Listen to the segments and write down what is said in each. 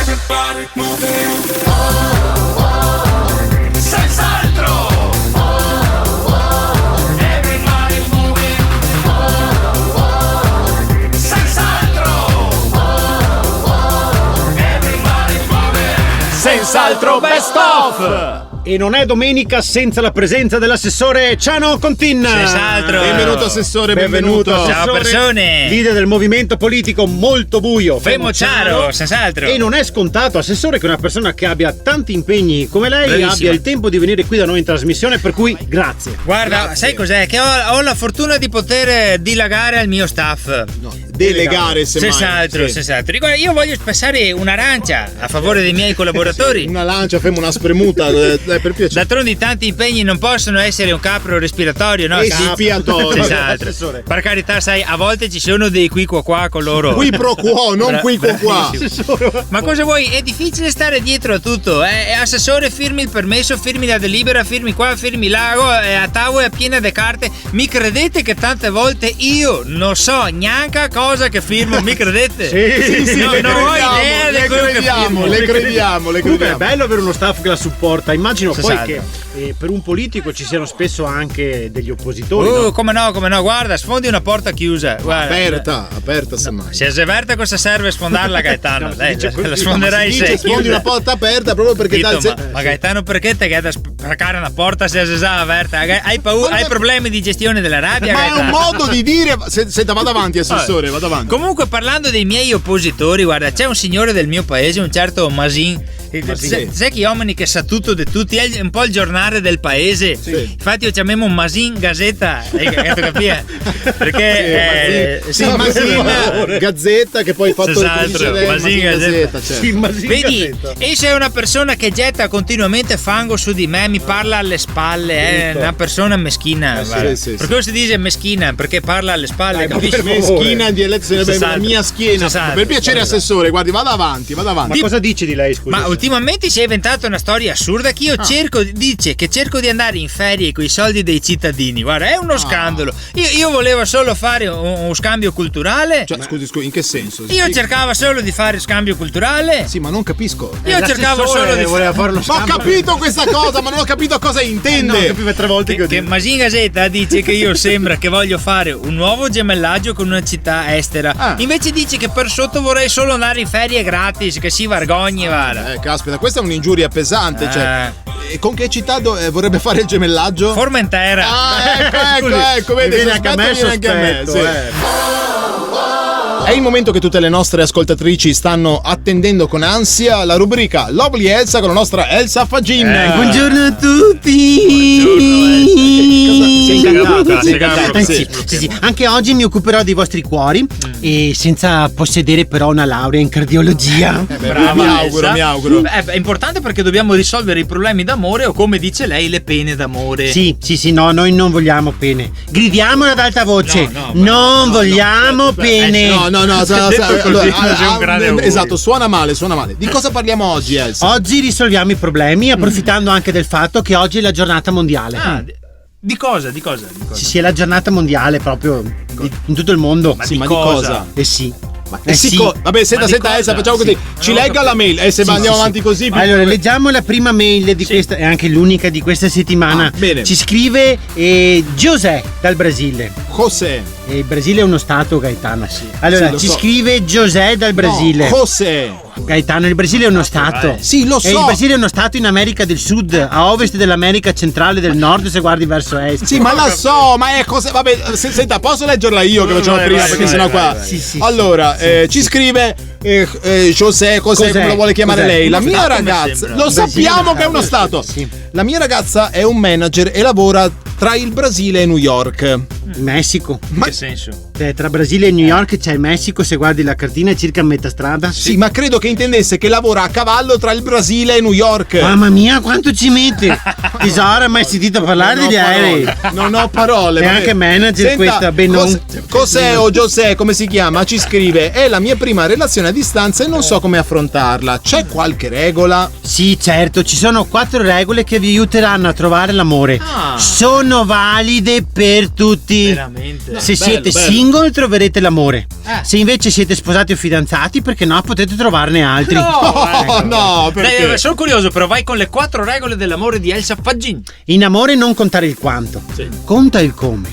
Everybody moving. Senz'altro. Everybody moving. Senz'altro. Everybody moving. Senz'altro best of. E non è domenica senza la presenza dell'assessore Ciano Contin. Senz'altro. Benvenuto assessore, benvenuto. Ciao persone. Leader del movimento politico molto buio Fermo Ciaro, senz'altro. E non è scontato, assessore, che una persona che abbia tanti impegni come lei Bravissima. abbia il tempo di venire qui da noi in trasmissione, per cui grazie. Guarda, Grazie. sai cos'è? Che ho la fortuna di poter dilagare al mio staff. Delegare semmai. Senz'altro, Sì. senz'altro. Guarda, io voglio passare un'arancia a favore dei miei collaboratori. Una lancia, fai una spremuta, per piacere. D'altronde tanti impegni non possono essere un capro respiratorio, no? Espiatorio. Senz'altro. Assessore. Per carità, sai, a volte ci sono dei qui qua con loro. Qui pro quo, non qui qua. Bravissimo. Ma cosa vuoi? È difficile stare dietro a tutto. Assessore, firmi il permesso, firmi la delibera, firmi qua, firmi là, a tavola è piena di carte. Mi credete che tante volte io non so neanche cosa che firmo? Mi credete? Sì, no, le non ho crediamo, idea di le quello che crediamo, firmo. le crediamo. Comunque è bello avere uno staff che la supporta. Immagino poi Senz'altro. che per un politico ci siano spesso anche degli oppositori, no? Come no, guarda, sfondi una porta chiusa. Guarda. Aperta semmai. Se avverta cosa serve sfondarla, Gaetano? No, si Dai, dice così. la sfonderai Dice, se sfondi una porta aperta proprio perché Zitto, ma Gaetano, perché te che da spaccare una porta se è già aperta? Hai paura, hai problemi di gestione della rabbia? Ma è un Gaetano? modo di dire. Senta, vado avanti, assessore, vado avanti. Comunque, parlando dei miei oppositori, guarda, c'è un signore del mio paese, un certo Masin. Sai che uomini che sa tutto di tutti, è un po' il giornale del paese. Sì. Infatti io chiamiamo Masin Gazzetta, capire? Perché Masin Gazzetta, che poi fatto Senz'altro, Masin Gazzetta. certo. Sì, ma sì, Vedi, Gazzetta. essa è una persona che getta continuamente fango su di me, mi parla alle spalle, è una persona meschina. guarda. sì, per cosa si dice meschina? Perché parla alle spalle, ma capisci? per favore. Meschina in dialetto sarebbe la Senz'altro. mia schiena. Senz'altro. Per piacere, assessore, guardi, vado avanti. Ma cosa dici di lei, scusa? Ma ultimamente si è inventata una storia assurda che io dice che cerco di andare in ferie con i soldi dei cittadini. Guarda, è uno scandalo. Io volevo solo fare uno scambio culturale. Cioè, scusi, in che senso? Io cercavo solo di fare scambio culturale. Sì, ma non capisco. Io cercavo solo di voleva fare lo Ma ho scambio. capito questa cosa, ma non ho capito cosa No, intende. capiva 3 volte che Che Masin Gazzetta dice che io sembra che voglio fare un nuovo gemellaggio con una città estera. Invece dice che per sotto vorrei solo andare in ferie gratis, che si vergogni, guarda. Caspita, questa è un'ingiuria pesante. Cioè, e con che città vorrebbe fare il gemellaggio? Formentera. Ecco, vedi, viene anche a me sospetto, sospetto, sì. È il momento che tutte le nostre ascoltatrici stanno attendendo con ansia, la rubrica Lovely Elsa con la nostra Elsa Fagin. Buongiorno a tutti. Sei incantata, Sei incantata. Sì. Anche oggi mi occuperò dei vostri cuori e senza possedere però una laurea in cardiologia. Mi auguro. È importante perché dobbiamo risolvere i problemi d'amore o, come dice lei, le pene d'amore. Sì, no, noi non vogliamo pene. Gridiamolo ad alta voce. Non vogliamo pene. No, esatto, suona male. Di cosa parliamo oggi, Elsa? Oggi risolviamo i problemi approfittando anche del fatto che oggi è la giornata mondiale. Di cosa? Sì, è la giornata mondiale proprio in tutto il mondo. Ma Sì, di ma cosa? di cosa? Sì. Sì. Vabbè, senta, Elsa, facciamo così. Ci legga la mail e se andiamo avanti così. Allora, leggiamo la prima mail di questa, è anche l'unica di questa settimana. Bene. Ci scrive José dal Brasile. José. Il Brasile è uno stato, Gaetano. Allora, Sì, lo ci so. scrive José dal Brasile. José. Gaetano, il Brasile è uno stato. Sì, lo E so. il Brasile è uno stato in America del Sud, a ovest dell'America centrale del nord, se guardi verso est. Sì, ma la so, ma è cosa. Vabbè, senta, posso leggerla io che facevo prima, perché sennò qua. Sì. Allora, ci scrive José, Cos'è? come lo vuole chiamare Cos'è? lei? La Uno mia stato, mi ragazza, sembra. lo sappiamo che è uno stato. Sì. La mia ragazza è un manager e lavora tra il Brasile e New York. Messico. In che senso? Tra Brasile e New York c'è il Messico, se guardi la cartina è circa a metà strada. Sì, ma credo che intendesse che lavora a cavallo tra il Brasile e New York. Mamma mia, quanto ci mette! Tesoro, mai sentito parlare degli aerei? Non ho parole. È vabbè. anche manager Senta, questa, ben non. José o José, come si chiama? Ci scrive: è la mia prima relazione a distanza e non so come affrontarla. C'è qualche regola? Sì, certo, ci sono 4 regole che vi aiuteranno a trovare l'amore. Sono valide per tutti amici. Veramente. Se Bello, siete bello. single troverete l'amore. Se invece siete sposati o fidanzati, perché no, potete trovarne altri. Oh, no, perché? Dai, sono curioso, però vai con le 4 regole dell'amore di Elsa Faggin. In amore non contare il quanto, conta il come.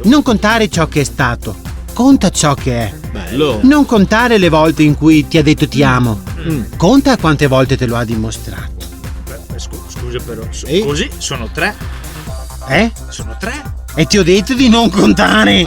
Non contare ciò che è stato, conta ciò che è. Bello. Non contare le volte in cui ti ha detto ti amo, conta quante volte te lo ha dimostrato. Scusa però, Ehi. così sono 3. Eh? Sono 3. E ti ho detto di non contare.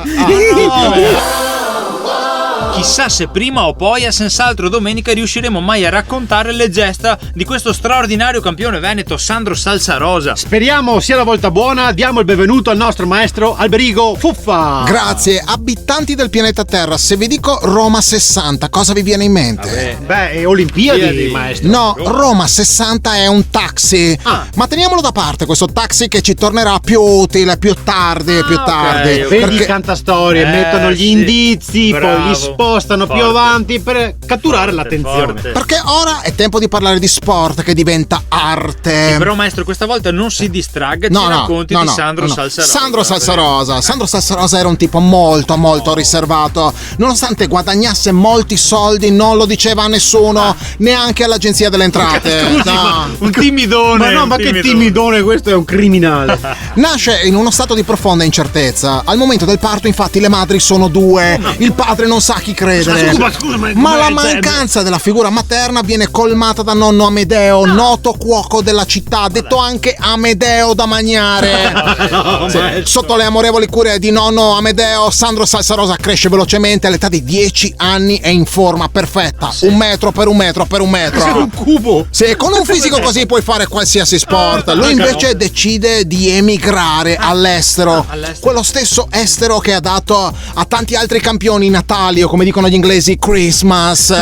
Chissà se prima o poi a Senz'altro domenica riusciremo mai a raccontare le gesta di questo straordinario campione veneto Sandro Salsarosa. Speriamo sia la volta buona. Diamo il benvenuto al nostro maestro Alberigo Fuffa. Grazie, abitanti del pianeta Terra, se vi dico Roma 60, cosa vi viene in mente? Beh, Olimpiadi, maestro. No, Roma 60 è un taxi. Ma teniamolo da parte questo taxi che ci tornerà più utile, più tardi. ok. Vedi i cantastorie, mettono gli sì. indizi, Bravo. poi li spostano più Forte. avanti per catturare l'attenzione. Forte. Perché ora è tempo di parlare di sport che diventa arte. Però maestro, questa volta non si distragga, ci racconti di Sandro Salsarosa. Sandro Salsarosa. Sandro Salsarosa era un tipo molto riservato. Nonostante guadagnasse molti soldi, non lo diceva a nessuno, neanche all'agenzia delle entrate. Scusi, No. Un timidone. Ma no, ma che timidone, questo è un criminale. Nasce in uno stato di profonda incertezza. Al momento del parto, infatti, le madri sono due. Il padre non sa a chi credere. Scusa, Ma la mancanza della figura materna viene colmata da nonno Amedeo, noto cuoco della città, detto anche Amedeo da mangiare. Sotto le amorevoli cure di nonno Amedeo, Sandro Salsarosa cresce velocemente. All'età di 10 anni è in forma perfetta, 1 metro per 1 metro per 1 metro. Un cubo. Se con un fisico così puoi fare qualsiasi sport. Lui invece decide di emigrare all'estero. Quello stesso estero che ha dato a tanti altri campioni natali, o come dicono gli inglesi, Christmas.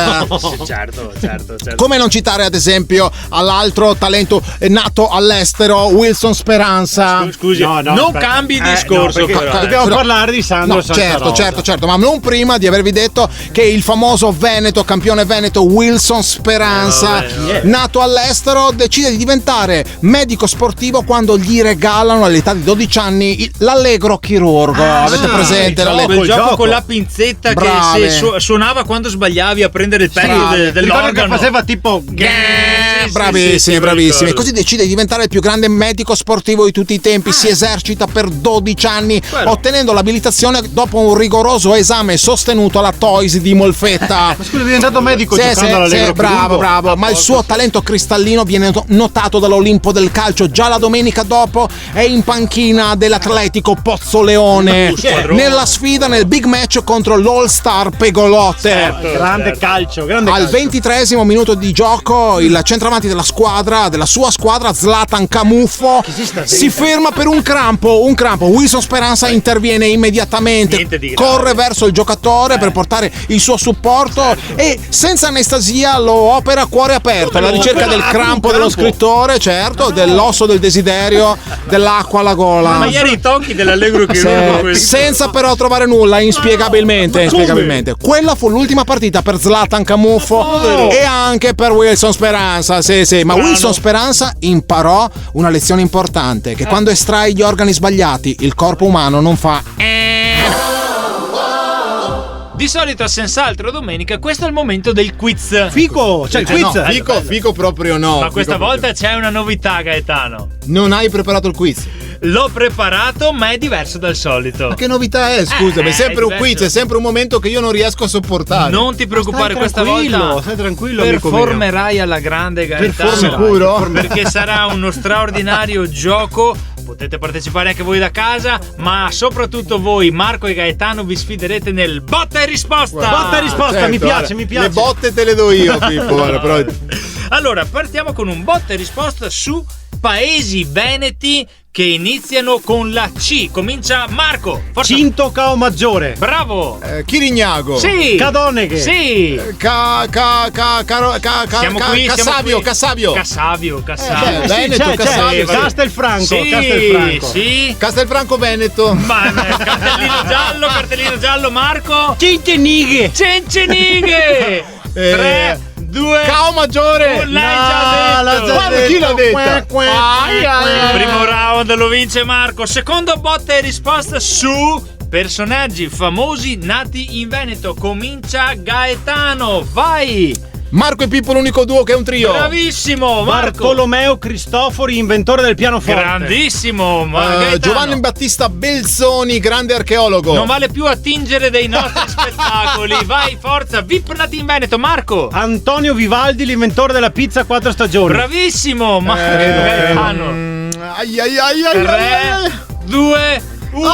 Certo. Come non citare ad esempio all'altro talento nato all'estero, Wilson Speranza. Scusi, No, non aspetta. cambi No, discorso. perché però, dobbiamo però- parlare di Sandro No, Salsarosa. certo, ma non prima di avervi detto che il famoso Veneto, campione veneto Wilson Speranza, nato all'estero, decide di diventare medico sportivo quando gli regalano all'età di 12 anni l'allegro chirurgo. Avete presente l'allegro? Il gioco gioco. con la pinzetta Brave. che suonava quando sbagliavi a prendere il pezzo Brave. Ricordo che dell'organo. faceva tipo Bravissimi. me lo ricordo. Così decide di diventare il più grande medico sportivo di tutti i tempi. Si esercita per 12 anni, ottenendo l'abilitazione dopo un rigoroso esame sostenuto alla Toys di Molfetta. Ma scusa, è diventato medico giocando all'allegro chirurgo? bravo. Ma il suo talento cristallino viene notato dall'Olimpo del calcio. Già la domenica dopo è in panchina dell'Atletico Pozzoleone nella sfida nel big match contro l'All Star Pegolotte. Grande calcio, Al 23esimo minuto di gioco il centravanti della sua squadra, Zlatan Camuffo, si ferma per un crampo. Wilson Speranza interviene immediatamente, Niente di grave. corre verso il giocatore per portare il suo supporto e senza anestesia lo opera a cuore aperto alla ricerca del crampo dello scrittore, certo, dell'osso del desiderio, dell'acqua alla gola. Ma ieri i tocchi dell'allegro chirurgo questo. Senza però trovare nulla, inspiegabilmente. Quella fu l'ultima partita per Zlatan Camuffo e anche per Wilson Speranza. Sì. Ma Wilson Speranza imparò una lezione importante: che quando estrai gli organi sbagliati, il corpo umano non fa. Di solito a Senz'altro domenica questo è il momento del quiz. Fico, c'è il quiz. No, fico proprio no. Ma questa Fico volta c'è una novità, Gaetano. proprio- non hai preparato il quiz. L'ho preparato, ma è diverso dal solito. Ma che novità è? Scusami, è sempre un è quiz, diverso. è sempre un momento che io non riesco a sopportare. Non ti preoccupare, questa volta Stai tranquillo, amico mio. performerai alla grande, Gaetano. Sicuro? Perché sarà uno straordinario gioco. Potete partecipare anche voi da casa, ma soprattutto voi, Marco e Gaetano, vi sfiderete nel botta e risposta. Botta e risposta, Certo, mi piace, guarda, mi piace. Le botte te le do io, Pippo. guarda, però... Allora, partiamo con un botta e risposta su paesi veneti che iniziano con la C. Comincia Marco. Forza. Cinto Cao Maggiore. Bravo. Chirignago. Sì. Cadoneghe. Sì. Siamo qui. Cassavio. Cassavio. Veneto, Cassavio. Castelfranco. Sì, Castelfranco. sì. Castelfranco Veneto. Ma cartellino giallo, Marco. Cincenighe. Cencenighe. 3, 2. Cao maggiore. L'hai già l'ha detto. già Guarda, chi l'ha detta? Primo round lo vince Marco. Secondo botta e risposta su personaggi famosi nati in Veneto. Comincia Gaetano, vai. Marco e Pippo, l'unico duo che è un trio. Bravissimo Marco. Bartolomeo Cristofori, inventore del pianoforte. Grandissimo Gaetano. Giovanni Battista Belzoni, grande archeologo. Non vale più attingere dei nostri spettacoli. Vai, forza. VIP nati in Veneto, Marco. Antonio Vivaldi, l'inventore della pizza a 4 stagioni. Bravissimo Gaetano. Ai ai ai ai 3, 2, 1.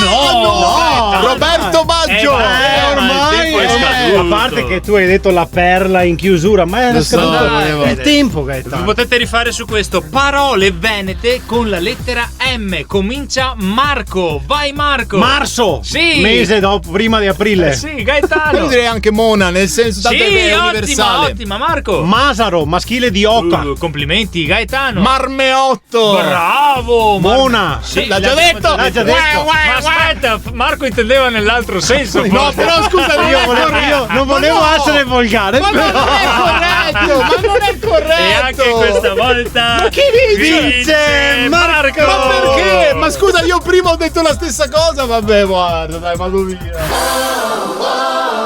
no. Roberto Baggio. Ormai è scaduto. A parte che tu hai detto la perla in chiusura, ma era Lo so, scaduto volevo il dire. tempo, Vi Gaetano. potete rifare su questo. Parole venete con la lettera M. Comincia Marco. Vai Marco. Marzo, Sì. mese dopo, prima di aprile. Sì, Io Gaetano. direi anche Mona, nel senso tanto Sì, è ottima, universale. ottima Marco. Masaro, maschile di Oca. Complimenti Gaetano. Marmeotto. Bravo. Mona. Sì, L'ha già detto. L'ha già detto. Ma aspetta, Marco intendeva nell'altro senso. No, forse. però scusa, Io non volevo essere volgare. Ma non è corretto, ma non è corretto. E anche questa volta vince Marco. Ma perché? Ma scusa, io prima ho detto la stessa cosa. Vabbè, guarda, dai, vado via.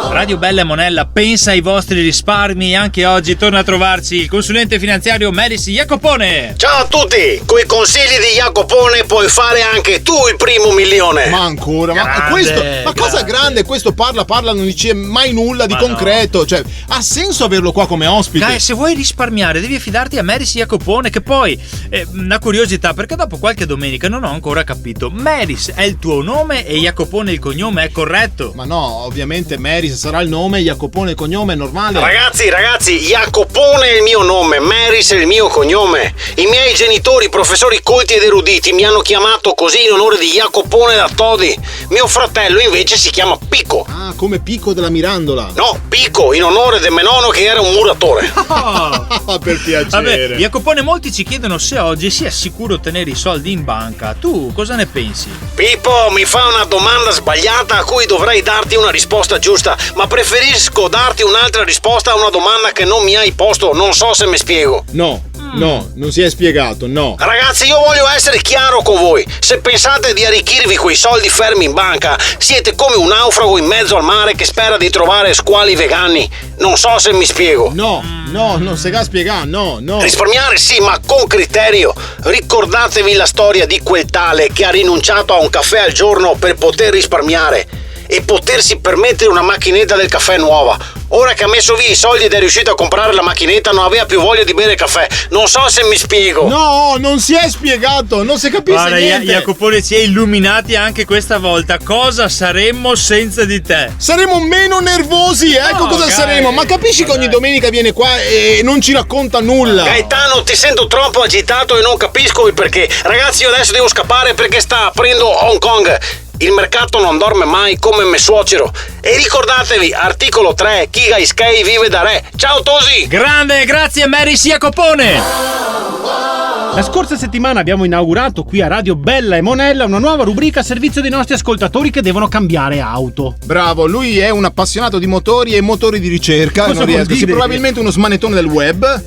Radio Bella e Monella pensa ai vostri risparmi e anche oggi torna a trovarci il consulente finanziario Meris Jacopone. Ciao a tutti! Coi consigli di Jacopone puoi fare anche tu il primo milione. Ma ancora, ma Grande, questo, ma cosa grande. grande? Questo parla, non dice mai nulla di Ma concreto. Cioè, ha senso averlo qua come ospite? Dai, se vuoi risparmiare devi affidarti a Meris Jacopone, che poi una curiosità, perché dopo qualche domenica non ho ancora capito. Meris è il tuo nome e Jacopone il cognome, è corretto? Ma no, ovviamente Meris sarà il nome, Jacopone il cognome, è normale. Ragazzi, Jacopone è il mio nome, Meris è il mio cognome. I miei genitori, professori colti ed eruditi, mi hanno chiamato così in onore di Jacopone da Todi. Mio fratello invece si chiama Pico. Ah, come Pico della Mirandola. No, Pico, in onore del mio nonno che era un muratore. Ah, per piacere. Vabbè, Jacopone, molti ci chiedono se oggi sia sicuro tenere i soldi in banca. Tu cosa ne pensi? Pippo mi fa una domanda sbagliata a cui dovrei darti una risposta giusta, ma preferisco darti un'altra risposta a una domanda che non mi hai posto, non so se mi spiego. No, non si è spiegato, no. Ragazzi, io voglio essere chiaro con voi. Se pensate di arricchirvi coi soldi fermi in banca, siete come un naufrago in mezzo al mare che spera di trovare squali vegani. Non so se mi spiego. No, non si può spiegare, no. Risparmiare sì, ma con criterio. Ricordatevi la storia di quel tale che ha rinunciato a un caffè al giorno per poter risparmiare e potersi permettere una macchinetta del caffè nuova. Ora che ha messo via i soldi ed è riuscito a comprare la macchinetta, non aveva più voglia di bere caffè. Non so se mi spiego. No, non si è spiegato, non si capisce Guarda, niente. Jacopone ci è illuminati anche questa volta. Cosa saremmo senza di te? Saremo meno nervosi, ecco No, cosa dai. saremo. Ma capisci che ogni domenica viene qua e non ci racconta nulla. Gaetano, ti sento troppo agitato e non capisco il perché. Ragazzi, io adesso devo scappare perché sta aprendo Hong Kong. Il mercato non dorme mai come me suocero. E ricordatevi, articolo 3, chi Gaiskei vive da re. Ciao Tosi! Grande, grazie Meris Jacopone. La scorsa settimana abbiamo inaugurato qui a Radio Bella e Monella una nuova rubrica a servizio dei nostri ascoltatori che devono cambiare auto. Bravo, lui è un appassionato di motori e motori di ricerca. Cosa non vuol riesco. Sì, dire? probabilmente uno smanettone del web.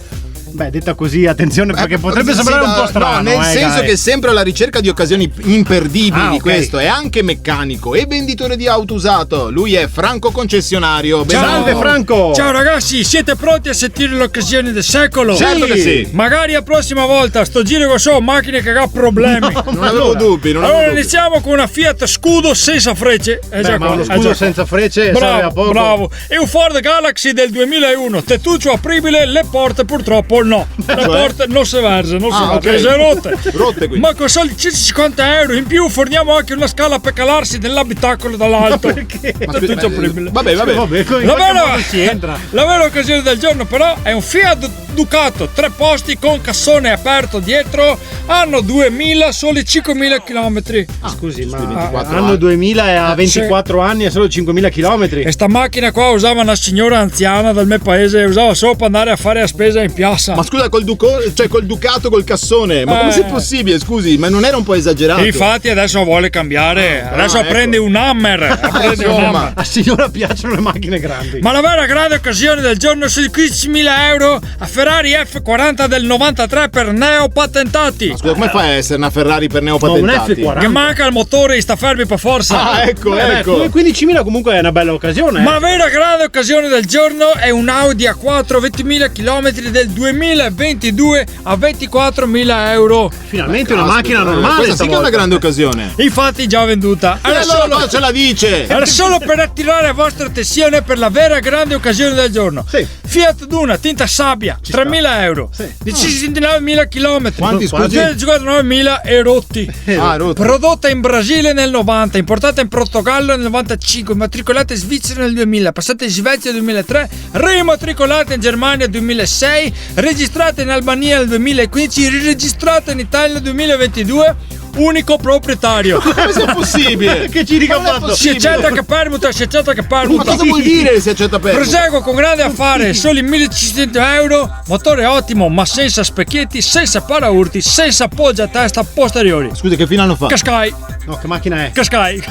Beh, detta così, attenzione perché potrebbe Sì, sembrare un po' strano. No, nel senso Gai. che è sempre alla ricerca di occasioni imperdibili Ah, di ok. questo. È anche meccanico e venditore di auto usato. Lui è Franco Concessionario. Salve Franco! Ciao ragazzi, siete pronti a sentire l'occasione del secolo? Certo che sì. Magari la prossima volta sto giro con so macchine che ha problemi. Non avevo dubbi, non avevo Allora dubbi. iniziamo con una Fiat Scudo senza frecce. Beh, ma uno scudo senza frecce serve a poco. Bravo. E un Ford Galaxy del 2001, tettuccio apribile, le porte purtroppo no. Le porte non si versano, non si Ah, versano, ok. sono rotte. Rotte, quindi. Ma con soli 150 euro in più forniamo anche una scala per calarsi nell'abitacolo dall'alto. Perché? Tettuccio apribile. Vabbè. Vabbè, in La qualche vera, modo ci entra. la vera occasione del giorno però è un Fiat Ducato, 3 posti con cassone aperto dietro, anno 2000, soli 5.000 km. Scusi, ma 24 anno anni. 2000 e a 24 anni e solo 5.000 km. E sta macchina qua usava una signora anziana del mio paese, usava solo per andare a fare la spesa in piazza. Ma scusa, col Ducato col cassone, ma come sei possibile? Scusi, ma non era un po' esagerato? E infatti adesso vuole cambiare, adesso prende un Hammer. Prende un Hammer. A signora piacciono le macchine grandi. Ma la vera grande occasione del giorno sono i 15.000 euro a Ferrari F40 del 93 per neopatentati. Scusa, come fai a essere una Ferrari per Ma un neopatentati? F40. Che manca il motore e sta fermi per forza. Ah, ecco, Beh, ecco. 15.000 comunque è una bella occasione. Ma la vera grande occasione del giorno è un Audi A4 20.000 km del 2022 a 24.000 euro. Finalmente una macchina normale. Questa sì che è una stavolta. grande occasione. Infatti già venduta. E allora cosa ce la dice? Era solo per attirare la vostra attenzione per la vera grande occasione del giorno. Sì. Fiat Duna, tinta sabbia, 3.000 euro. Sì. 19.000 km. Quanti, scusi? 59.000 e rotti. Ah, rotto. Prodotta in Brasile nel 90, importata in Portogallo nel 95, matricolata in Svizzera nel 2000, passata in Svezia nel 2003, rimatricolata in Germania nel 2006, registrata in Albania nel 2015, riregistrata in Italia nel 2022. Unico proprietario. Come sia possibile? Che giri che ha fatto? Si accetta che permuta, si accetta che Ma permuta. cosa vuol dire se accetta per? Proseguo con grande affare, soli 1.500 euro, motore ottimo ma senza specchietti, senza paraurti, senza poggiatesta posteriori. Scusa, che fine hanno fatto? Cascai, No, che macchina è? Cascai,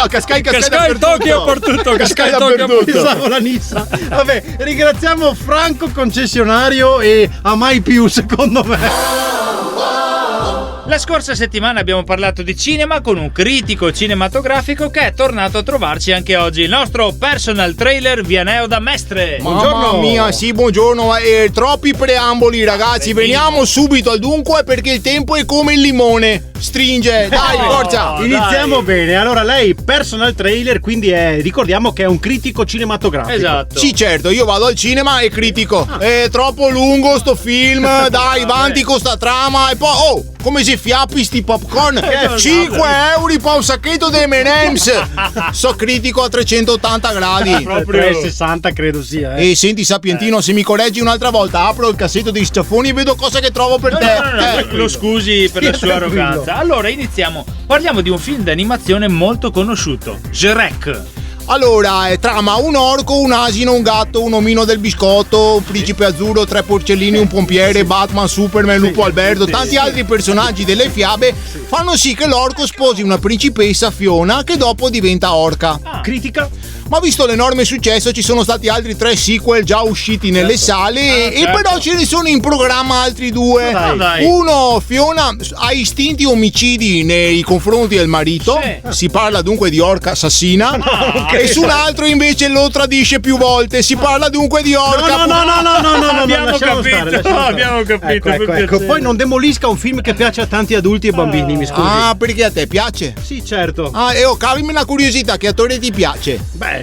Cascai Tokyo per tutto, Cascai Tokyo per dappertutto. tutto. Pensavo la Nissan. Vabbè, ringraziamo Franco concessionario e a mai più secondo me. La scorsa settimana abbiamo parlato di cinema con un critico cinematografico che è tornato a trovarci anche oggi, il nostro personal trailer Vianeo da Mestre. Mamma mia, sì, buongiorno. Troppi preamboli, ragazzi. Veniamo subito al dunque perché il tempo è come il limone. Stringe, dai, forza. Iniziamo bene. Allora, lei personal trailer, quindi ricordiamo che è un critico cinematografico. Esatto. Sì, certo, io vado al cinema e critico. È troppo lungo sto film, dai, avanti con sta trama. E poi, come si fiappi sti popcorn? 5 euro per un sacchetto di M&M's. So critico a 380 gradi. Proprio 360 credo sia. E senti, Sapientino, se mi correggi un'altra volta, apro il cassetto dei sciaffoni e vedo cosa che trovo per te. No, lo scusi per la sua tranquillo. arroganza. Allora iniziamo. Parliamo di un film d'animazione molto conosciuto, Shrek. Allora, trama un orco, un asino, un gatto, un omino del biscotto, un principe azzurro, 3 porcellini, un pompiere, Batman, Superman, Lupo Alberto, tanti altri personaggi delle fiabe fanno sì che l'orco sposi una principessa Fiona che dopo diventa orca. Critica? Ma visto l'enorme successo ci sono stati altri 3 sequel già usciti nelle sale e però ce ne sono in programma altri 2. Dai. Uno, Fiona ha istinti omicidi nei confronti del marito, si parla dunque di orca assassina, e su un altro invece lo tradisce più volte, si parla dunque di orca. No, Abbiamo lasciamo capito, stare, lasciamo stare. abbiamo capito, Ecco, per ecco. piacere. Poi non demolisca un film che piace a tanti adulti e bambini, mi scusi. Ah, perché a te piace? Sì, certo. Ah, cavimi una curiosità, che attore ti piace? Beh,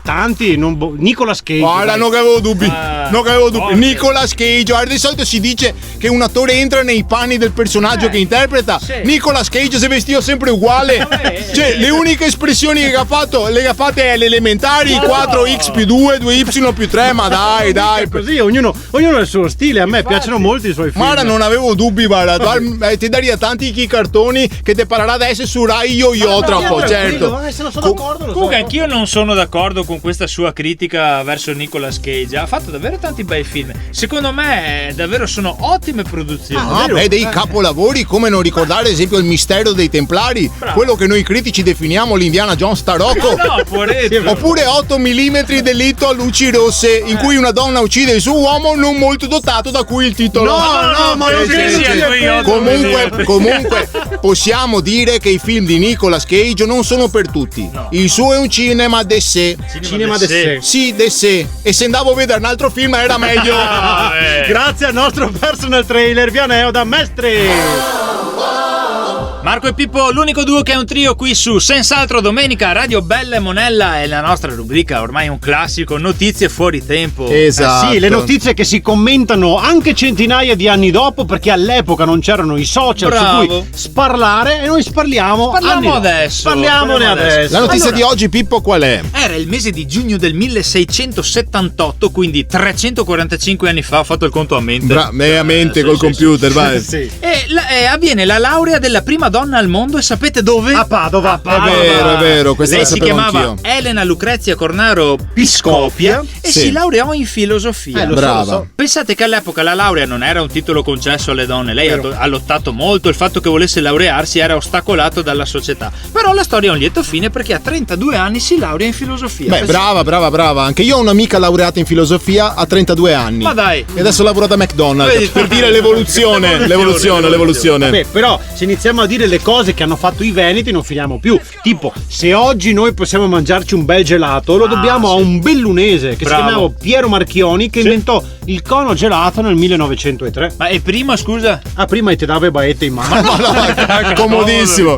tanti, Nicolas Cage. Guarda, dai. non che avevo dubbi. Non che avevo dubbi. ovvio. Nicolas Cage. Guarda, di solito si dice che un attore entra nei panni del personaggio che interpreta. sì. Nicolas Cage si vestiva sempre uguale. Cioè, le uniche espressioni che ha fatto, le ha fatte alle elementari, 4x più 2, 2y più 3. Ma dai. Così, ognuno ha il suo stile. A me piacciono molto i suoi film. Guarda, non avevo dubbi, guarda. Ti daria tanti chi cartoni che te parlerà adesso su Rai Yo-Yo tra un po', certo. Se non sono d'accordo, lo Comunque so. anch'io non sono d'accordo con questa sua critica verso Nicolas Cage. Ha fatto davvero tanti bei film. Secondo me davvero sono ottime produzioni. Ah, beh, dei capolavori, come non ricordare ad esempio Il mistero dei Templari, quello che noi critici definiamo l'Indiana Jones tarocco. No, poveretto. Oppure 8 mm delitto a luci rosse, in cui una donna uccide il suo uomo non molto dotato, da cui il titolo. No, ma non sì, credo sì, sia qui quello. Comunque possiamo dire che i film di Nicolas Cage non sono per tutti. Il suo è un cinema de sé. Cinema de sé. Sì, de sé. E se andavo a vedere un altro film era meglio. Grazie al nostro personal trailer Vianeo da Mestre. Marco e Pippo, l'unico duo che è un trio qui su Senz'altro Domenica, Radio Bella e Monella, è la nostra rubrica, ormai un classico, notizie fuori tempo. Esatto. Sì, le notizie che si commentano anche centinaia di anni dopo, perché all'epoca non c'erano i social Bravo. su cui sparlare, e noi parliamo adesso. Parliamone adesso. La notizia di oggi, Pippo, qual è? Era il mese di giugno del 1678, quindi 345 anni fa, ho fatto il conto a mente. A mente col computer, vai. Sì. E avviene la laurea della prima donna al mondo, e sapete dove? A Padova. È vero, questa Lei la si sapevo chiamava anch'io. Elena Lucrezia Cornaro Piscopia e Sì. si laureò in filosofia. Brava. Pensate che all'epoca la laurea non era un titolo concesso alle donne, lei ha lottato molto, il fatto che volesse laurearsi era ostacolato dalla società. Però la storia ha un lieto fine, perché a 32 anni si laurea in filosofia. Beh, brava. Anche io ho un'amica laureata in filosofia a 32 anni. Ma dai. E adesso lavora da McDonald's. Vedi, per dire l'evoluzione. Beh, però se iniziamo a dire le cose che hanno fatto i veneti non finiamo più. Tipo, se oggi noi possiamo mangiarci un bel gelato, lo dobbiamo a un bellunese che Bravo. si chiamava Piero Marchioni, che inventò il cono gelato nel 1903. Ma e prima, scusa? Prima ti dava le baette in mano. Comodissimo.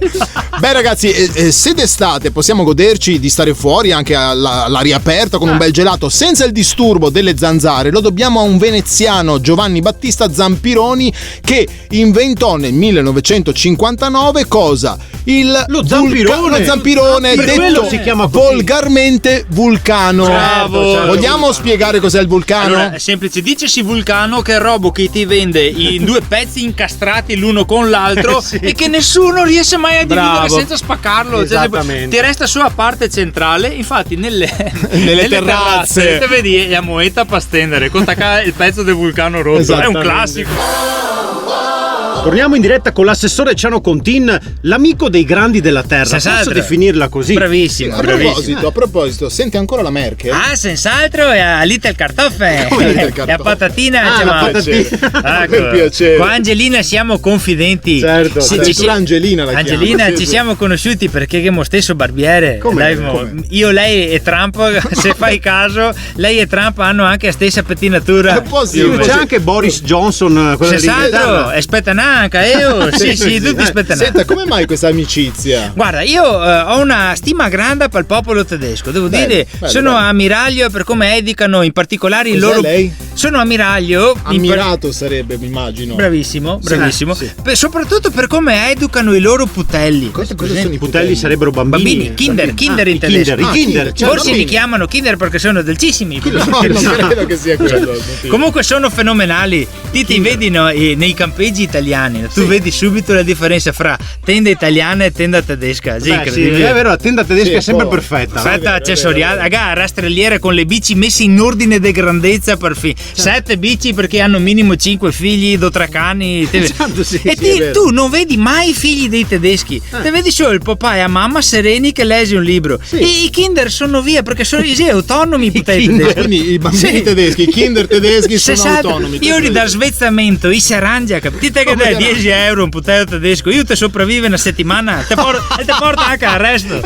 Beh, ragazzi, se d'estate possiamo goderci di stare fuori anche all'aria aperta con un bel gelato senza il disturbo delle zanzare, lo dobbiamo a un veneziano, Giovanni Battista Zampironi, che inventò nel 1959 cosa? Lo zampirone. Lo zampirone, Per quello detto si chiama così. volgarmente vulcano. Bravo. Vogliamo spiegare cos'è il vulcano? Allora, è semplice, dicesi vulcano, che è il robo che ti vende in due pezzi incastrati l'uno con l'altro e che nessuno riesce mai a dividere Bravo. senza spaccarlo. Esattamente. Ti resta solo la parte centrale, infatti nelle terrazze. te vedi a moeta per stendere, con il pezzo del vulcano rotto. È un Esattamente. classico. Torniamo in diretta con l'assessore Ciano Contin, l'amico dei grandi della terra. Senz'altro. Posso definirla così? Bravissimo, bravissimo. A proposito, senti ancora la Merkel? Ah, senz'altro, è a Little Kartoffel. Come Little E a Kartoffel? patatina. Ah, cioè, la ma- patatina. Per piacere. Con Angelina siamo confidenti. Certo, Sì, certo. ci- Tu Angelina la Angelina, chiami. ci siamo conosciuti perché che mo stesso barbiere. Come? Dai, Come? io, lei e Trump, se fai caso, lei e Trump hanno anche la stessa pettinatura. È possibile. Sì, Più o meno. c'è anche Boris Johnson, quello Senz'altro, dell'Inghilterra. è spettananca, tutti spettananca. Senta, come mai questa amicizia? Guarda, io ho una stima grande per il popolo tedesco, devo Bello, dire, bello, sono bello. ammiraglio per come educano in particolare il Cos'è loro. lei? Sono ammiraglio. Ammirato sarebbe, mi immagino. Bravissimo. sì. Soprattutto per come educano i loro putelli. Cosa Presente? sono i Putelli sarebbero bambini. Bambini, kinder Ah, in i tedesco. kinder, i kinder. kinder. Forse bambini. li chiamano kinder perché sono dolcissimi. No, non credo che sia quello. Comunque sono fenomenali. Ti vedi nei campeggi italiani, tu vedi subito la differenza fra tenda italiana e tenda tedesca. Sì, Beh, sì, incredibile. è vero, la tenda tedesca Sì, è sempre un po'. perfetta. Perfetta accessoriale, raga, rastrelliere con le bici messe in ordine di grandezza per 7 bici perché hanno minimo 5 figli, 2-3 cani. Esatto, sì, E sì, è vero. tu non vedi mai i figli dei tedeschi, te vedi solo il papà e la mamma sereni che legge un libro. E i kinder sono via perché sono autonomi i putelli kinder. tedeschi. Quindi i bambini Sì. tedeschi, i kinder tedeschi sono Esatto. autonomi. Io gli dal svezzamento, i serangia, capite che dai 10 euro un putello tedesco, io te sopravvive una settimana, te porta anche al resto.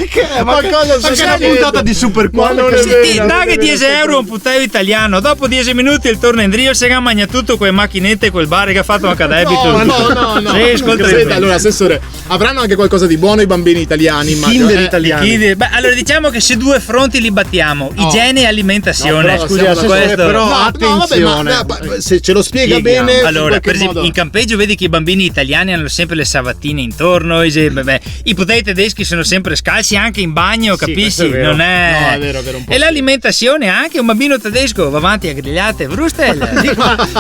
Ma cosa sta Anche una succedendo? puntata di Super Ma non Quack. è vero. Sì, dai 10 euro un putello italiano, dopo 10 minuti il torno in drio, se ga mangia tutto quelle macchinette, quel bar che ha fatto anche a debito. No. Sì, ascolta. Senta, allora, assessore, avranno anche qualcosa di buono i bambini italiani, immagino. Kinder italiani. Beh, allora diciamo che se due fronti li battiamo, igiene e alimentazione. No, Scusi, siamo assessore, questo- però attenzione. attenzione. Se ce lo spiega Spieghiamo. bene, Allora, in per qualche esempio, modo. in campeggio vedi che i bambini italiani hanno sempre le savattine intorno, i putelli tedeschi sono sempre scalzi anche in bagno, Sì, capisci? questo è vero. Non è... No, è vero, un po'. E l'alimentazione anche, un bambino tedesco va avanti a grigliate, vrustel.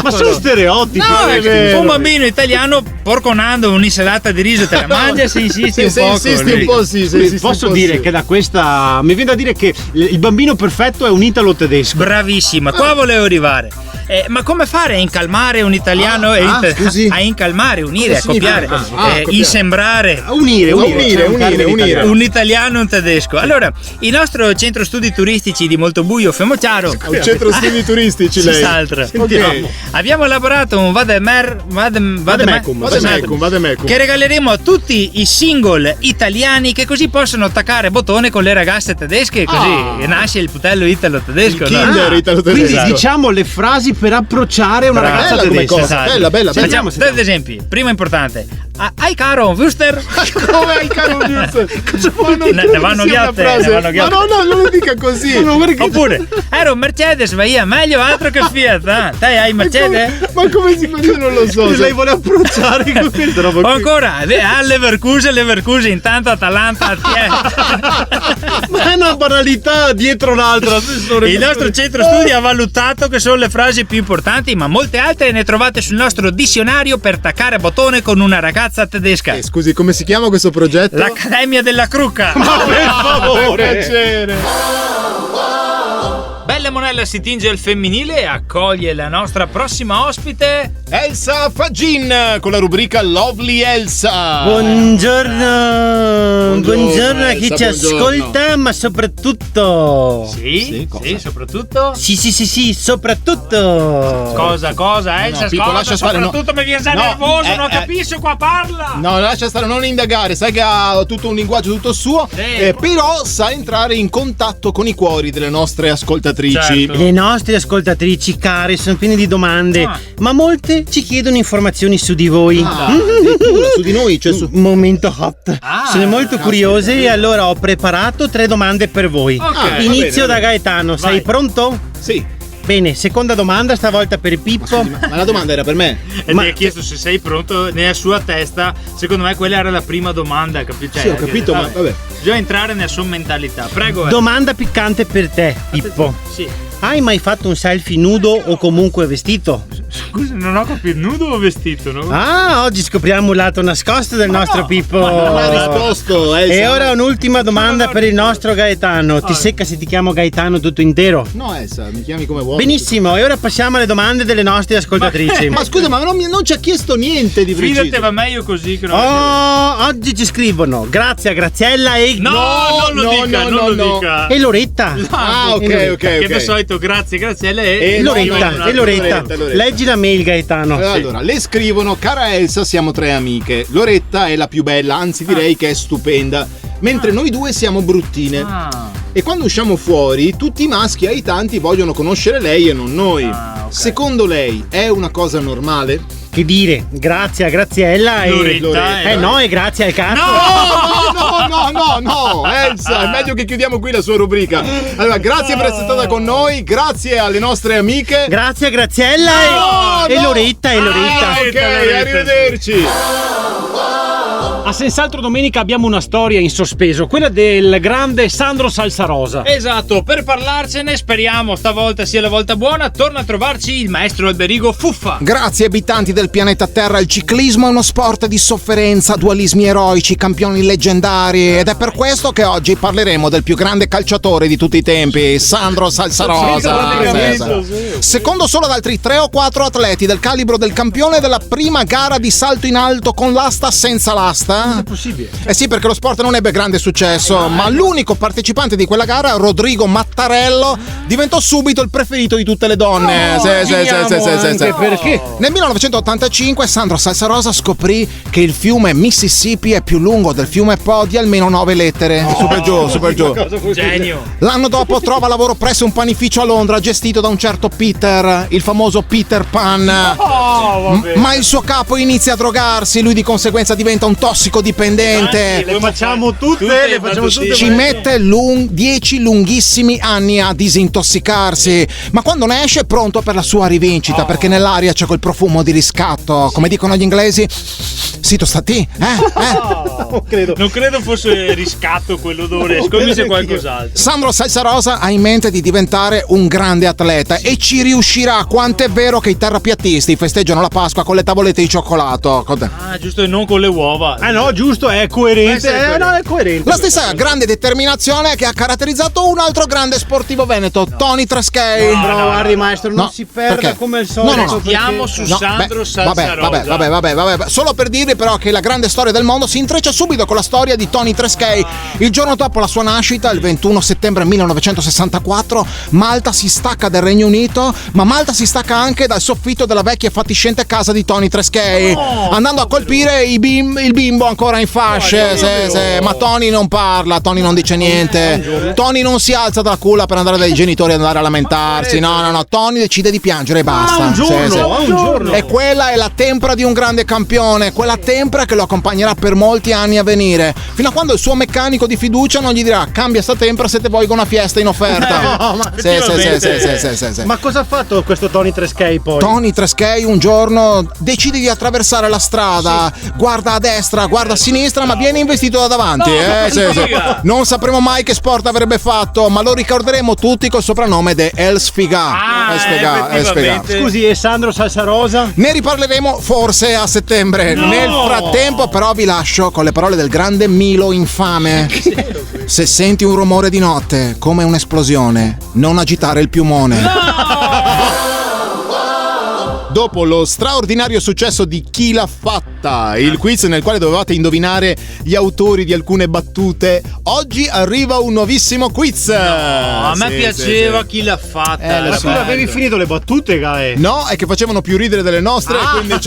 Ma sono stereotipi. No, non è perché vero. un bambino italiano porconando un'insalata di riso te la mangia se insisti un Se poco. insisti un po', sì. se Quindi insisti posso un po', dire sì. che da questa mi viene da dire che il bambino perfetto è un italo tedesco. Bravissima, qua volevo arrivare. Ma come fare a incalmare un italiano scusi? a incalmare, unire, Cosa significa? accoppiare, Accoppiare. insembrare A unire, c'è un termine unire. italiano. un italiano e un tedesco. Allora, il nostro centro studi turistici di Montobullo Fiumocciaro A un centro studi turistici lei. Senz'altro. Ok. Abbiamo elaborato un Vademecum. che regaleremo a tutti i single italiani che così possono attaccare bottone con le ragazze tedesche, così nasce il putello italo tedesco. Il no? Kinder italo-tedesco. Quindi diciamo le frasi per approcciare una Brava. ragazza Bella come tedesca. cosa. Bella. Facciamo degli esempi. Primo importante. Hai caro, Wuster? Come hai caro Wuster? Ne vanno ghiatte. Ma no, non lo dica così. Oppure, ero un Mercedes, via, meglio altro che Fiat. Te hai Mercedes? Ma come si fa? Io non lo so. Lei vuole approcciare con questa roba O qui. ancora, a Leverkusen, intanto Atalanta. Ma è una banalità dietro l'altra. Il nostro centro studi ha valutato che sono le frasi più importanti, ma molte altre ne trovate sul nostro dizionario per taccare bottone con una ragazza tedesca. Scusi, come si chiama questo progetto? L'Accademia della Crucca. Ma per favore. Piacere. Bella Monella si tinge al femminile e accoglie la nostra prossima ospite. Elsa Fagin con la rubrica Lovely Elsa. Buongiorno a chi Elsa, ci buongiorno. ascolta, ma soprattutto. Sì, soprattutto. Sì, soprattutto. Cosa, Elsa? Pippo, lascia stare, soprattutto mi viene già No, nervoso, non capisco qua parla. No, lascia stare, non indagare, sai che ha tutto un linguaggio tutto suo, però sa entrare in contatto con i cuori delle nostre ascoltatrici. Certo. Le nostre ascoltatrici care sono piene di domande, ma molte ci chiedono informazioni su di voi. Addirittura su di noi, cioè su... Momento hot. Sono molto curiose e allora ho preparato 3 domande per voi. Ok. Inizio va bene. da Gaetano, sei pronto? Sì, Bene, seconda domanda stavolta per Pippo. ma la domanda era per me. E mi ha chiesto se sei pronto nella sua testa. Secondo me quella era la prima domanda, capito? Sì, ho capito, ma vabbè. Bisogna entrare nella sua mentalità. Prego. Domanda piccante per te, Pippo. Sì. Hai mai fatto un selfie nudo o comunque vestito? Scusa, non ho capito, nudo o vestito? No? Ah, oggi scopriamo un lato nascosto del nostro Pippo. Non ha risposto, Elsa. E ora un'ultima domanda per il nostro Gaetano. Ti secca se ti chiamo Gaetano tutto intero? No, Elsa, mi chiami come vuoi. Benissimo, e ora passiamo alle domande delle nostre ascoltatrici. Ma scusa, ma non ci ha chiesto niente di preciso. Fidate, va meglio così che non Oggi ci scrivono grazie a Graziella e No, non lo dica. e Loretta. Ah, ok. Che di solito grazie Graziella e Loretta. Loretta. Leggi la mail, Gaetano. Allora, le scrivono: cara Elsa, siamo 3 amiche. Loretta è la più bella, anzi direi che è stupenda. Mentre noi 2 siamo bruttine. E quando usciamo fuori, tutti i maschi aitanti vogliono conoscere lei e non noi. Ok. Secondo lei è una cosa normale? Che dire, grazie a Graziella e Loretta, no, e grazie al cazzo. No, Elsa, è meglio che chiudiamo qui la sua rubrica. Allora, grazie per essere stata con noi, grazie alle nostre amiche. Grazie a Graziella e Loretta e Loretta. Ok, arrivederci. A Senz'altro domenica abbiamo una storia in sospeso, quella del grande Sandro Salsarosa. Esatto, per parlarcene speriamo stavolta sia la volta buona. Torna a trovarci il maestro Alberigo Fuffa. Grazie abitanti del pianeta Terra, il ciclismo è uno sport di sofferenza, dualismi eroici, campioni leggendari ed è per questo che oggi parleremo del più grande calciatore di tutti i tempi, Sandro Salsarosa. Secondo solo ad altri 3 o 4 atleti del calibro del campione della prima gara di salto in alto con l'asta senza l'asta. È possibile? Eh sì, perché lo sport non ebbe grande successo, ma l'unico partecipante di quella gara, Rodrigo Mattarello, diventò subito il preferito di tutte le donne. Sì. Perché? Nel 1985 Sandro Salsarosa scoprì che il fiume Mississippi è più lungo del fiume Po di almeno 9 lettere. Super giù. Genio. L'anno dopo trova lavoro presso un panificio a Londra gestito da un certo Peter, il famoso Peter Pan. Ma il suo capo inizia a drogarsi, lui di conseguenza diventa un tossicodipendente. Le facciamo tutte, Ci mette 10 lunghissimi anni a disintossicarsi, ma quando ne esce è pronto per la sua rivincita, perché nell'aria c'è quel profumo di riscatto, come dicono gli inglesi, sito sta te, Non credo fosse riscatto quell'odore, secondo me c'è qualcos'altro. Sandro Salsarosa ha in mente di diventare un grande atleta e ci riuscirà, quant'è vero che i terrapiattisti festeggiano la Pasqua con le tavolette di cioccolato. Ah, giusto, e non con le uova. Ah no, giusto, è coerente. No, è coerente. La stessa grande determinazione che ha caratterizzato un altro grande sportivo veneto, Tony Treschei. Però guardi maestro, non No, si perda perché? come al solito. No. Stiamo su Sandro Salsarosa. Vabbè. Solo per dirvi però che la grande storia del mondo si intreccia subito con la storia di Tony Treschei. Il giorno dopo la sua nascita, il 21 settembre 1964, Malta si stacca del Regno Unito, ma Malta si stacca anche dal soffitto della vecchia e fatiscente casa di Tony Treschei, andando a colpire il bimbo ancora in fasce. Ma Tony non parla, Tony non dice niente. Tony non si alza dalla culla per andare dai genitori e andare a lamentarsi. No, Tony decide di piangere e basta. Un giorno. E quella è la tempra di un grande campione, quella tempra che lo accompagnerà per molti anni a venire, fino a quando il suo meccanico di fiducia non gli dirà: cambia sta tempra se te voglio una fiesta in offerta. No, ma Sì. Ma cosa ha fatto questo Tony Treschei poi? Tony Treschei un giorno decide di attraversare la strada, guarda a destra, guarda a sinistra, ma viene investito da davanti. Non sapremo mai che sport avrebbe fatto, ma lo ricorderemo tutti col soprannome di El Sfiga. El Sfiga. Scusi, e Sandro Salsarosa? Ne riparleremo forse a settembre. Nel frattempo però vi lascio con le parole del grande Milo Infame. Se senti un rumore di notte come un'esplosione, non agitare il piumone. Dopo lo straordinario successo di Chi l'ha fatta, il quiz nel quale dovevate indovinare gli autori di alcune battute, oggi arriva un nuovissimo quiz. A me piaceva Chi l'ha fatta. Ma tu avevi finito le battute, Gae? No, è che facevano più ridere delle nostre, quindi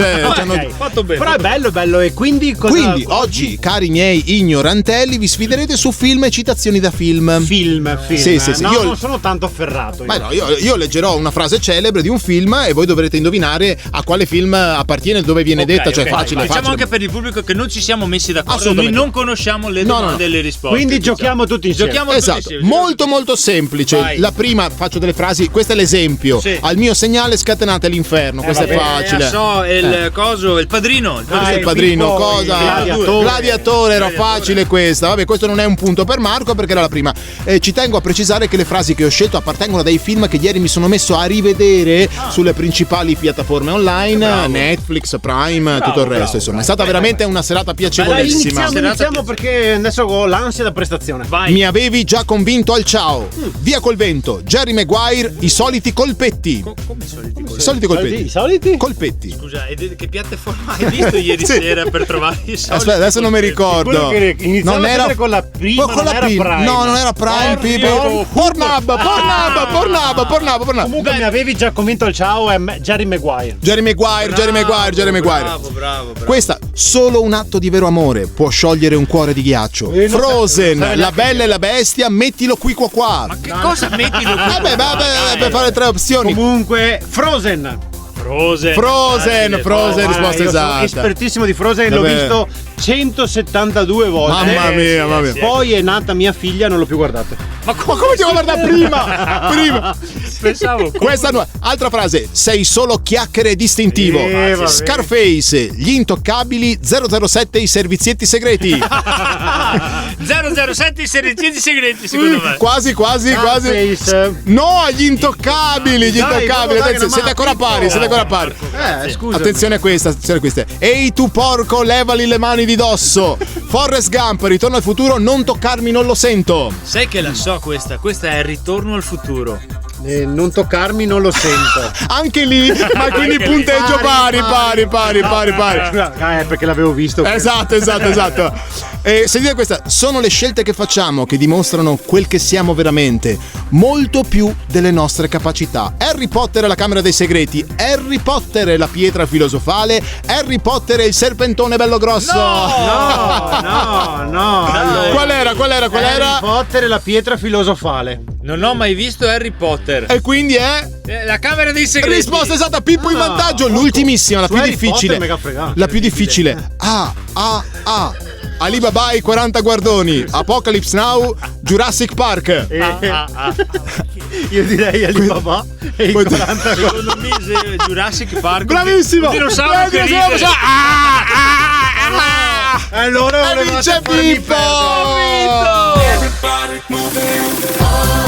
fatto bene. Però è bello. E quindi cosa? Quindi oggi, cari miei ignorantelli, vi sfiderete su film e citazioni da film. Film. Sì. No, Io non sono tanto afferrato. Ma no, io leggerò una frase celebre di un film e voi dovrete indovinare a quale film appartiene, dove viene detta, cioè facile. Diciamo anche per il pubblico che non ci siamo messi d'accordo, noi Assolutamente. non conosciamo le domande e le risposte. Quindi giochiamo tutti insieme. Esatto, molto semplice. Vai. La prima, faccio delle frasi, questo è l'esempio. Sì. Al mio segnale scatenate l'inferno, questo è facile. Il padrino. Questo è il padrino, Pippo, cosa? il Gladiatore, era facile questa. Vabbè, questo non è un punto per Marco perché era la prima. Ci tengo a precisare che le frasi che ho scelto appartengono a dei film che ieri mi sono messo a rivedere sulle principali piattaforme online, Netflix, Prime, tutto il resto. Insomma, è stata veramente una serata piacevolissima. Iniziamo perché adesso ho l'ansia da prestazione. Vai. Mi avevi già convinto al ciao. Via col vento, Jerry Maguire, i soliti colpetti. Come i soliti I soliti colpetti. I soliti? Colpetti. Scusa, che piattaforma hai visto ieri sera per trovare i soliti? Aspetta, adesso non mi ricordo. Non era con la prima, con la Prime. No, non era Prime, People. Pornhub. Comunque mi avevi già convinto al ciao, è Jerry Maguire. Jerry Maguire. Bravo. Questa, solo un atto di vero amore può sciogliere un cuore di ghiaccio. Frozen, La Bella e la Bestia, mettilo qui qua. Ma che cosa mettilo qui? Vabbè, per fare tre opzioni. Comunque, Frozen, risposta io sono esatta. espertissimo di Frozen, l'ho Vabbè. visto 172 volte. Mamma mia. Poi è nata mia figlia, non l'ho più guardato. Ma come ti ho guardato prima? Pensavo. Questa altra frase, sei solo chiacchiere distintivo. Vabbè. Scarface, gli intoccabili, 007 i servizietti segreti. 007 i servizi segreti, secondo me. Quasi. Scarface. No, gli intoccabili, Dai, Attenzione, siete ancora pari. Scusa. Attenzione a queste. Ehi tu porco, levali le mani di dosso. Forrest Gump, Ritorno al futuro, non toccarmi, non lo sento. Sai che la so questa è il Ritorno al futuro. Non toccarmi, non lo sento. Anche lì, ma quindi punteggio pari. Perché l'avevo visto. Esatto. Sentite questa, sono le scelte che facciamo che dimostrano quel che siamo veramente, molto più delle nostre capacità. Harry Potter è la Camera dei Segreti, Harry Potter è la pietra filosofale, Harry Potter è il serpentone bello grosso. No. Allora, Qual era? Harry Potter è la pietra filosofale. Non ho mai visto Harry Potter. E quindi è La Camera dei Segreti. risposta esatta, Pippo in vantaggio. L'ultimissima, la più Harry difficile. Potter, mega fregato. La più difficile. Alibaba i 40 guardoni, Apocalypse Now, Jurassic Park. Io direi Alibaba e i 40 Secondo me Jurassic Park. Bravissimo. Un dinosauro che ride. Allora vince volevate farmi Pippo. perdere. Everybody moving.